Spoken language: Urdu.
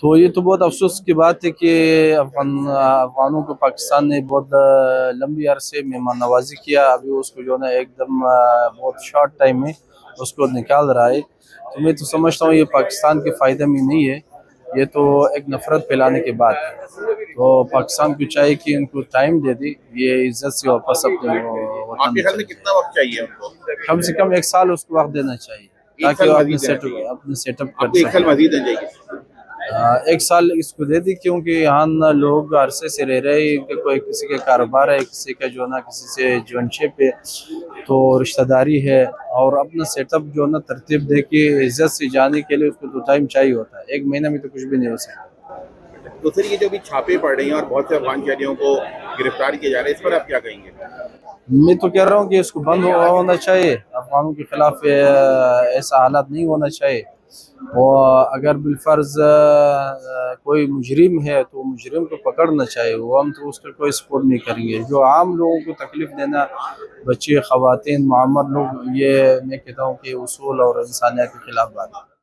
تو یہ تو بہت افسوس کی بات ہے کہ افغانوں کو پاکستان نے بہت لمبی عرصے مہمان نوازی کیا، ابھی اس کو جو ہے نا ایک دم بہت شارٹ ٹائم میں اس کو نکال رہا ہے. تو میں تو سمجھتا ہوں یہ پاکستان کے فائدے میں نہیں ہے، یہ تو ایک نفرت پھیلانے کی بات ہے. تو پاکستان کو چاہیے کہ ان کو ٹائم دے دی، یہ عزت سے واپس اپنے آپ وطن کے میں خیال چلے میں جائیں. کتنا وقت چاہیے ان کو؟ کم سے کم 1 سال اس کو وقت دینا چاہیے ایک تاکہ سال وہ مزید دینا چاہیے اپنے سیٹ اپ آپ کر کو؟ ایک سال سکے. مزید دینا چاہیے. 1 سال اس کو دے دی کیونکہ یہاں لوگ عرصے سے رہ رہے ہیں کہ کوئی کسی کا کاروبار ہے، کسی کا جو ہے نا کسی سے جوانشپ ہے، تو رشتہ داری ہے، اور اپنا سیٹ اپ جو ہے نا ترتیب دے کے عزت سے جانے کے لیے اس کو تو ٹائم چاہیے ہوتا ہے. 1 مہینہ میں تو کچھ بھی نہیں ہو سکتا. تو سر یہ جو ابھی چھاپے پڑ رہے ہیں اور بہت سے افغان شہریوں کو گرفتار کیا جا رہا ہے، اس پر آپ کیا کہیں گے؟ میں تو کہہ رہا ہوں کہ اس کو بند ہونا چاہیے، افغانوں کے خلاف ایسا حالات نہیں ہونا چاہیے. اور اگر بالفرض کوئی مجرم ہے تو مجرم کو پکڑنا چاہیے، وہ ہم تو اس کا کوئی سپورٹ نہیں کریں گے. جو عام لوگوں کو تکلیف دینا، بچے، خواتین، معمر لوگ، یہ میں کہتا ہوں کہ اصول اور انسانیت کے خلاف بات ہے.